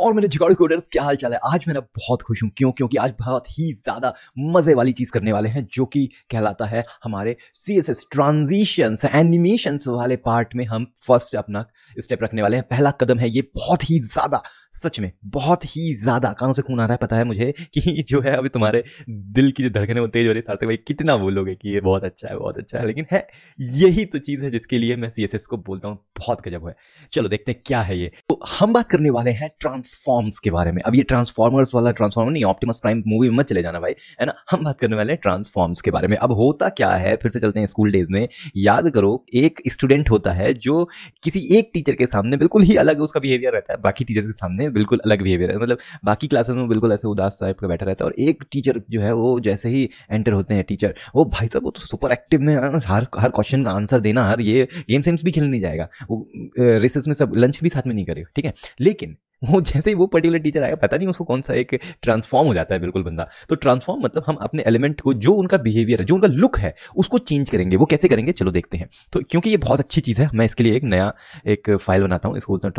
और मेरे जुगाड़ू कोडर्स, क्या हाल चाल है। आज मैं बहुत खुश हूँ। क्योंकि आज बहुत ही ज़्यादा मज़े वाली चीज़ करने वाले हैं, जो कि कहलाता है हमारे CSS ट्रांजिशंस एनिमेशंस वाले पार्ट में हम फर्स्ट अपना स्टेप रखने वाले हैं। पहला कदम है ये, बहुत ही ज़्यादा, सच में बहुत ही ज़्यादा कानों से खून आ रहा है। पता है मुझे कि जो है अभी तुम्हारे दिल की जो धड़कनें वो तेज हो रही है। सार्थक भाई कितना बोलोगे कि ये बहुत अच्छा है, बहुत अच्छा है, लेकिन है यही तो चीज़ है जिसके लिए मैं CSS को बोलता हूँ बहुत गजब है। चलो देखते हैं क्या है ये। तो हम बात करने वाले हैं ट्रांसफॉर्म्स के बारे में। अब ये ट्रांसफॉर्मर्स वाला ट्रांसफॉर्मर नहीं, ऑप्टिमस प्राइम मूवी में मत चले जाना भाई, है ना। हम बात करने वाले हैं ट्रांसफॉर्म्स के बारे में। अब होता क्या है, फिर से चलते हैं स्कूल डेज में। याद करो, एक स्टूडेंट होता है जो किसी एक टीचर के सामने बिल्कुल ही अलग उसका बिहेवियर रहता है, बाकी टीचर के सामने बिल्कुल अलग बिहेवियर है। मतलब बाकी क्लासेस में बिल्कुल ऐसे उदास टाइप का बैठा रहता है, और एक टीचर जो है वो जैसे ही एंटर होते हैं टीचर, वो भाई साहब वो तो सुपर एक्टिव में हर क्वेश्चन का आंसर देना, हर ये गेम्स भी खेलने नहीं जाएगा, वो रेसेस में सब लंच भी साथ में नहीं करेगा, ठीक है। लेकिन वो जैसे ही वो पर्टिकुलर टीचर आएगा, पता नहीं उसको कौन सा एक ट्रांसफॉर्म हो जाता है बिल्कुल बंदा। तो ट्रांसफॉर्म मतलब हम अपने एलिमेंट को, जो उनका बिहेवियर है, जो उनका लुक है, उसको चेंज करेंगे। वो कैसे करेंगे, चलो देखते हैं। तो क्योंकि ये बहुत अच्छी चीज़ है, मैं इसके लिए एक नया एक फाइल बनाता हूँ, इसको बोलता हूँ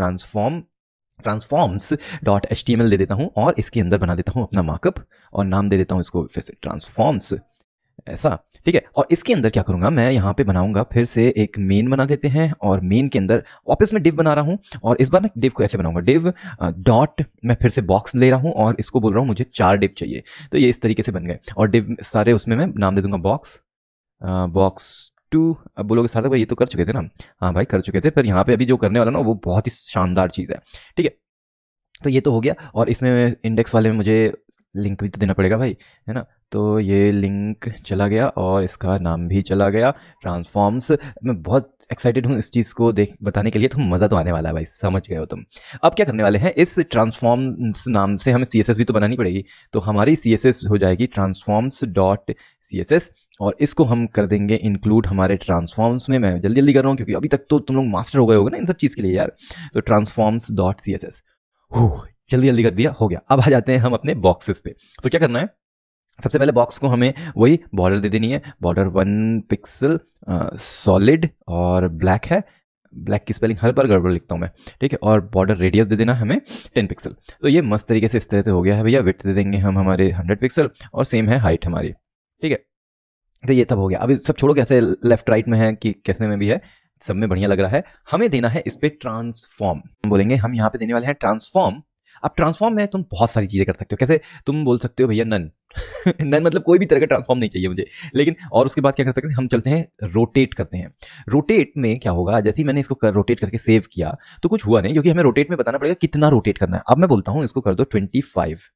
transforms.html दे देता हूँ, और इसके अंदर बना देता हूँ अपना मार्कअप, और नाम दे देता हूँ इसको फिर से ट्रांसफॉर्म्स, ऐसा, ठीक है। और इसके अंदर क्या करूंगा, मैं यहाँ पे बनाऊंगा फिर से एक मेन बना देते हैं, और मेन के अंदर वापस मैं डिव बना रहा हूँ, और इस बार ना डिव को ऐसे बनाऊंगा, डिव डॉट, मैं फिर से बॉक्स ले रहा हूँ और इसको बोल रहा हूँ मुझे 4 डिव चाहिए। तो ये इस तरीके से बन गए, और डिव सारे उसमें मैं नाम दे दूंगा बॉक्स 2। अब बोलोगे सार्थक भाई ये तो कर चुके थे ना। हाँ भाई कर चुके थे, पर यहाँ पे अभी जो करने वाला ना वो बहुत ही शानदार चीज़ है, ठीक है। तो ये तो हो गया, और इसमें इंडेक्स वाले में मुझे लिंक भी तो देना पड़ेगा भाई, है ना। तो ये लिंक चला गया, और इसका नाम भी चला गया ट्रांसफॉर्म्स। मैं बहुत एक्साइटेड हूँ इस चीज़ को बताने के लिए, तो मज़ा तो आने वाला है भाई, समझ गए हो तुम। अब क्या करने वाले हैं, इस ट्रांसफॉर्म्स नाम से हमें CSS भी तो बनानी पड़ेगी। तो हमारी CSS हो जाएगी transforms.css, और इसको हम कर देंगे इंक्लूड हमारे ट्रांसफॉर्म्स में। मैं जल्दी जल्दी कर रहा हूँ क्योंकि अभी तक तो तुम लोग मास्टर हो गए होगे ना इन सब चीज़ के लिए यार। तो transforms.css जल्दी जल्दी कर दिया, हो गया। अब आ जाते हैं हम अपने बॉक्सेस पे। तो क्या करना है, सबसे पहले बॉक्स को हमें वही बॉर्डर दे देनी है, बॉर्डर 1 पिक्सल सॉलिड, और ब्लैक है, ब्लैक की स्पेलिंग हर बार गड़बड़ लिखता हूँ मैं, ठीक है। और बॉर्डर रेडियस दे देना हमें 10 पिक्सल। तो ये मस्त तरीके से इस तरह से हो गया है भैया। विड्थ दे देंगे हम हमारे 100 पिक्सल, और सेम है हाइट हमारी, ठीक है। तो ये सब हो गया। अभी सब छोड़ो कैसे लेफ्ट राइट में है कि कैसे में भी है, सब में बढ़िया लग रहा है। हमें देना है इस पे ट्रांसफॉर्म, बोलेंगे हम यहाँ पे देने वाले हैं ट्रांसफॉर्म। अब ट्रांसफॉर्म में तुम बहुत सारी चीजें कर सकते हो। कैसे, तुम बोल सकते हो भैया नन नन मतलब कोई भी तरह का ट्रांसफॉर्म नहीं चाहिए मुझे। लेकिन और उसके बाद क्या कर सकते हैं, हम चलते हैं रोटेट करते हैं। रोटेट में क्या होगा, जैसे ही मैंने इसको रोटेट करके सेव किया तो कुछ हुआ नहीं, क्योंकि हमें रोटेट में बताना पड़ेगा कितना रोटेट करना है। अब मैं बोलता हूँ इसको कर दो 25।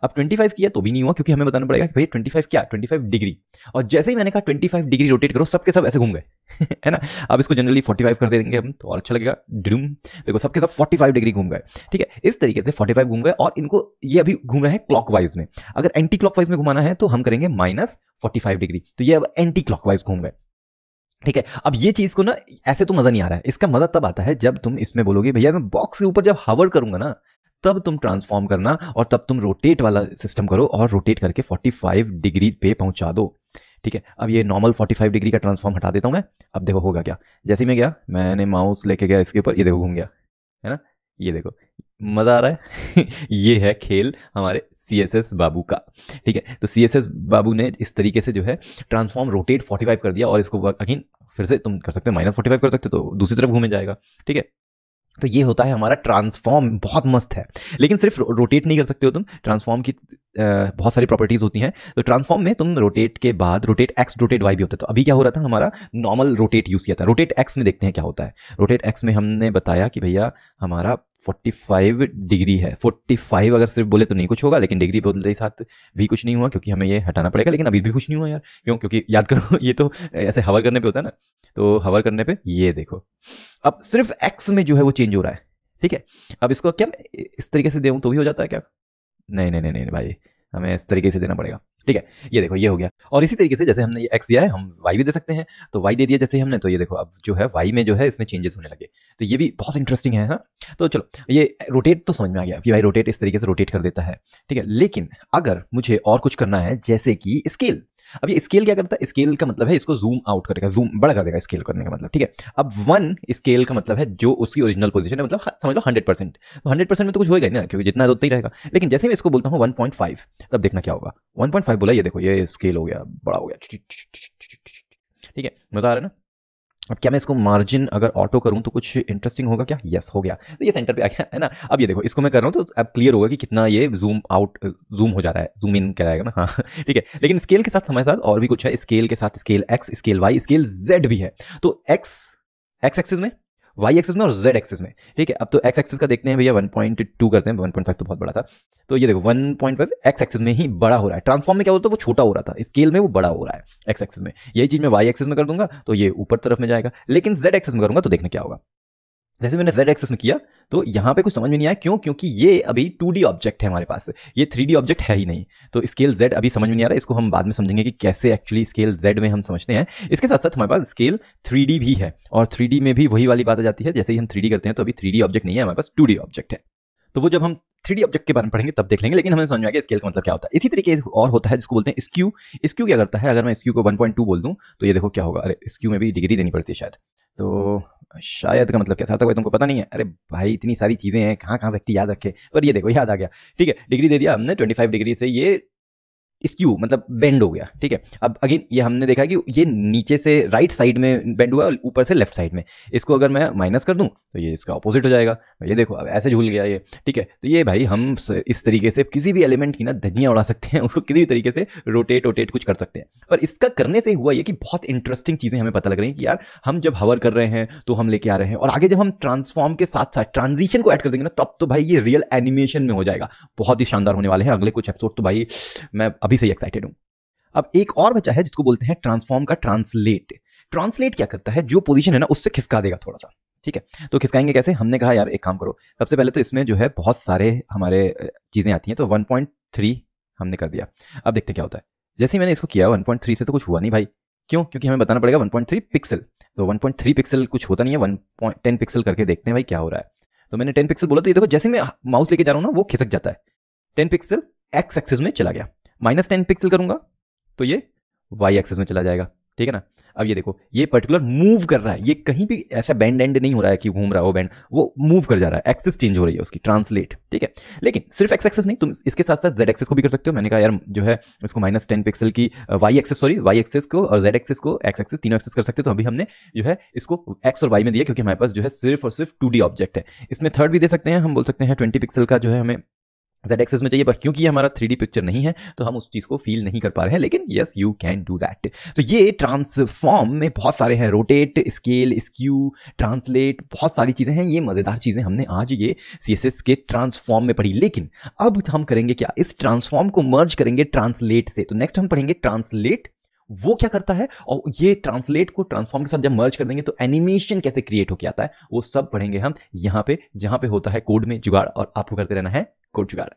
अब 25 किया तो भी नहीं हुआ, क्योंकि हमें बताना पड़ेगा कि भाई 25 क्या, 25 डिग्री। और जैसे ही मैंने कहा 25 डिग्री रोटेट करो, सबके सब ऐसे घूम गए है ना। अब इसको जनरली 45 कर देंगे हम, तो और अच्छा लगेगा। डूम, देखो सबके सब 45 डिग्री घूम गए, ठीक है। इस तरीके से 45 घूम गए, और इनको ये अभी घूम रहे हैं क्लॉकवाइज में। अगर एंटी क्लॉकवाइज में घुमाना है तो हम करेंगे -45 डिग्री। तो ये अब एंटी क्लॉकवाइज घूम गए, ठीक है। अब ये चीज को ना ऐसे तो मजा नहीं आ रहा है। इसका मजा तब आता है जब तुम इसमें बोलोगे भैया मैं बॉक्स के ऊपर जब हवर करूंगा ना, तब तुम ट्रांसफॉर्म करना, और तब तुम रोटेट वाला सिस्टम करो, और रोटेट करके 45 डिग्री पे पहुंचा दो, ठीक है। अब ये नॉर्मल 45 डिग्री का ट्रांसफॉर्म हटा देता हूं मैं। अब देखो होगा क्या, जैसे ही मैं गया, मैंने माउस लेके गया इसके ऊपर, ये देखो घूम गया, है ना। ये देखो मजा आ रहा है ये है खेल हमारे CSS बाबू का, ठीक है। तो CSS बाबू ने इस तरीके से जो है ट्रांसफॉर्म रोटेट 45 कर दिया, और इसको अगेन फिर से तुम कर सकते हो -45 कर सकते हो, तो दूसरी तरफ घूमे जाएगा, ठीक है। तो ये होता है हमारा ट्रांसफॉर्म, बहुत मस्त है। लेकिन सिर्फ रोटेट नहीं कर सकते हो तुम, ट्रांसफॉर्म की बहुत सारी प्रॉपर्टीज होती हैं। तो ट्रांसफॉर्म में तुम रोटेट के बाद रोटेट एक्स रोटेट वाई भी होता है। तो अभी क्या हो रहा था, हमारा नॉर्मल रोटेट यूज किया था। रोटेट एक्स में देखते हैं क्या होता है। रोटेट एक्स में हमने बताया कि भैया हमारा 45 डिग्री है। 45 अगर सिर्फ बोले तो नहीं कुछ होगा, लेकिन डिग्री बोलते ही साथ भी कुछ नहीं हुआ, क्योंकि हमें ये हटाना पड़ेगा। लेकिन अभी भी कुछ नहीं हुआ यार, क्यों, क्योंकि याद करो ये तो ऐसे हवर करने पे होता है ना। तो हवर करने पे ये देखो, अब सिर्फ एक्स में जो है वो चेंज हो रहा है, ठीक है। अब इसको क्या इस तरीके से दूं तो भी हो जाता है क्या, नहीं नहीं नहीं नहीं भाई, हमें इस तरीके से देना पड़ेगा, ठीक है। ये देखो ये हो गया। और इसी तरीके से जैसे हमने ये x दिया है, हम y भी दे सकते हैं। तो y दे दिया जैसे ही हमने, तो ये देखो अब जो है y में जो है इसमें चेंजेस होने लगे। तो ये भी बहुत इंटरेस्टिंग है ना। तो चलो ये रोटेट तो समझ में आ गया कि भाई रोटेट इस तरीके से रोटेट कर देता है, ठीक है। लेकिन अगर मुझे और कुछ करना है, जैसे कि स्केल, अब ये स्केल क्या करता है, स्केल का मतलब है इसको जूम आउट करेगा, जूम बड़ा कर देगा स्केल करने का मतलब, ठीक है। अब 1 स्केल का मतलब है जो उसकी ओरिजिनल पोजीशन है, मतलब समझ लो 100%, तो 100% में तो कुछ होएगा ही ना, क्योंकि जितना है उतना ही रहेगा। लेकिन जैसे मैं इसको बोलता हूँ 1.5, तब देखना क्या होगा। 1.5 बोला, ये देखो ये स्केल हो गया, बड़ा हो गया, ठीक है, मजा आ रहा है ना। अब क्या मैं इसको मार्जिन अगर ऑटो करूं तो कुछ इंटरेस्टिंग होगा क्या, यस हो गया, तो ये सेंटर पे आ गया है ना। अब ये देखो इसको मैं कर रहा हूं तो अब क्लियर होगा कि कितना ये जूम आउट जूम हो जा रहा है, जूम इन कराएगा ना, हाँ ठीक है। लेकिन स्केल के साथ हमारे साथ और भी कुछ है, स्केल के साथ scale X, scale Y, scale Z भी है। तो एक्स एक्सिस में, वाई एक्सिस में और जेड एक्सिस में, ठीक है। अब तो एक्स एक्सिस का देखते हैं भैया, 1.2 करते हैं, 1.5 तो बहुत बड़ा था। तो ये देखो 1.5 एक्स एक्सिस में ही बड़ा हो रहा है, ट्रांसफॉर्म में क्या होता है वो छोटा हो रहा था, स्केल में वो बड़ा हो रहा है एक्स एक्सिस में। यही चीज मैं वाई एक्सिस में कर दूंगा तो ये ऊपर तरफ में जाएगा, लेकिन जेड एक्सिस में करूंगा तो देखने क्या होगा। जैसे मैंने जेड एक्सिस में किया तो यहाँ पे कुछ समझ में नहीं आया, क्यों, क्योंकि ये अभी 2D ऑब्जेक्ट है हमारे पास, ये 3D ऑब्जेक्ट है ही नहीं। तो स्केल जेड अभी समझ में नहीं आ रहा, इसको हम बाद में समझेंगे कि कैसे एक्चुअली स्केल जेड में हम समझते हैं। इसके साथ साथ हमारे पास स्केल 3D भी है, और 3D में भी वही वाली बात आ जाती है, जैसे ही हम 3D करते हैं तो अभी 3D ऑब्जेक्ट नहीं है हमारे पास, 2D ऑब्जेक्ट है। तो वो जब हम 3D ऑब्जेक्ट के बारे में पढ़ेंगे तब देख लेंगे, लेकिन हमें समझ में आ गया स्केल का मतलब क्या होता है। इसी तरीके और होता है जिसको बोलते हैं स्क्यू। स्क्यू क्या करता है, अगर मैं स्क्यू को 1.2 बोल दूं तो ये देखो क्या होगा, अरे स्क्यू में भी डिग्री देनी पड़ती है शायद, तो शायद का मतलब क्या था, भाई तुमको पता नहीं है, अरे भाई इतनी सारी चीजें हैं, कहाँ कहाँ व्यक्ति याद रखे, पर ये देखो याद आ गया, ठीक है। डिग्री दे दिया हमने 25 डिग्री से, ये स्क्यू मतलब बेंड हो गया, ठीक है। अब अगेन ये हमने देखा कि ये नीचे से राइट साइड में बेंड हुआ और ऊपर से लेफ्ट साइड में, इसको अगर मैं माइनस कर दूं तो ये इसका ऑपोजिट हो जाएगा। ये देखो अब ऐसे झूल गया ये, ठीक है। तो ये भाई हम इस तरीके से किसी भी एलिमेंट की ना धज्जियां उड़ा सकते हैं, उसको किसी भी तरीके से रोटेट कुछ कर सकते हैं। पर इसका करने से हुआ ये कि बहुत इंटरेस्टिंग चीजें हमें पता लग रही हैं कि यार हम जब हवर कर रहे हैं तो हम लेके आ रहे हैं, और आगे जब हम ट्रांसफॉर्म के साथ साथ ट्रांजिशन को ऐड कर देंगे ना, तब तो भाई ये रियल एनिमेशन में हो जाएगा, बहुत ही शानदार होने वाले हैं अगले कुछ एपिसोड। तो भाई मैं अभी से ही एक्साइटेड हूं। अब एक और बचा है जिसको बोलते हैं ट्रांसफॉर्म का ट्रांसलेट। ट्रांसलेट क्या करता है, जो पोजीशन है ना उससे खिसका देगा थोड़ा सा, ठीक है। तो खिसकाएंगे कैसे, हमने कहा यार एक काम करो, सबसे पहले तो इसमें जो है बहुत सारे हमारे चीजें आती हैं, तो 1.3 हमने कर दिया। अब देखते क्या होता है। जैसे ही मैंने इसको किया 1.3 से तो कुछ हुआ नहीं भाई, क्यों, क्योंकि हमें बताना पड़ेगा 1.3 पिक्सल। तो 1.3 पिक्सल कुछ होता नहीं है, 10 पिक्सल करके देखते हैं भाई क्या हो रहा है। तो मैंने 10 पिक्सल बोला, तो ये देखो जैसे मैं माउस लेके जा रहा हूं ना वो खिसक जाता है, 10 पिक्सल एक्स एक्सिस में चला गया। -10 पिक्सल करूंगा तो ये वाई एक्सिस में चला जाएगा, ठीक है ना। अब ये देखो ये पर्टिकुलर मूव कर रहा है, ये कहीं भी ऐसा बैंड एंड नहीं हो रहा है कि घूम रहा है वो बैंड, वो मूव कर जा रहा है, एक्सिस चेंज हो रही है उसकी, ट्रांसलेट, ठीक है। लेकिन सिर्फ एक्स एक्सिस नहीं, तुम इसके साथ साथ जेड एक्सिस को भी कर सकते हो। मैंने कहा यार जो है इसको -10 पिक्सल की वाई एक्सिस को और जेड एक्सिस को, एक्स एक्सिस, तीनों एक्सिस कर सकते हो। तो अभी हमने जो है इसको एक्स और वाई में दिया, क्योंकि हमारे पास जो है सिर्फ और सिर्फ 2D ऑब्जेक्ट है। इसमें थर्ड भी दे सकते हैं, हम बोल सकते हैं 20 पिक्सल का जो है हमें जेड एक्सिस में चाहिए, पर क्योंकि ये हमारा 3D पिक्चर नहीं है तो हम उस चीज को फील नहीं कर पा रहे हैं, लेकिन yes you can do that. तो ये ट्रांसफॉर्म में बहुत सारे हैं, रोटेट, स्केल, स्क्यू, ट्रांसलेट, बहुत सारी चीजें हैं। ये मजेदार चीजें हमने आज ये CSS के ट्रांसफॉर्म में पढ़ी। लेकिन अब हम करेंगे क्या, इस ट्रांसफॉर्म को मर्ज करेंगे ट्रांसलेट से। तो नेक्स्ट हम पढ़ेंगे ट्रांसलेट, वो क्या करता है, और ये ट्रांसलेट को ट्रांसफॉर्म के साथ जब मर्ज कर देंगे तो एनिमेशन कैसे क्रिएट होकर आता है, वो सब पढ़ेंगे हम यहाँ पे, जहां पे होता है कोड में जुगाड़, और आपको करते रहना है कोड जुगाड़।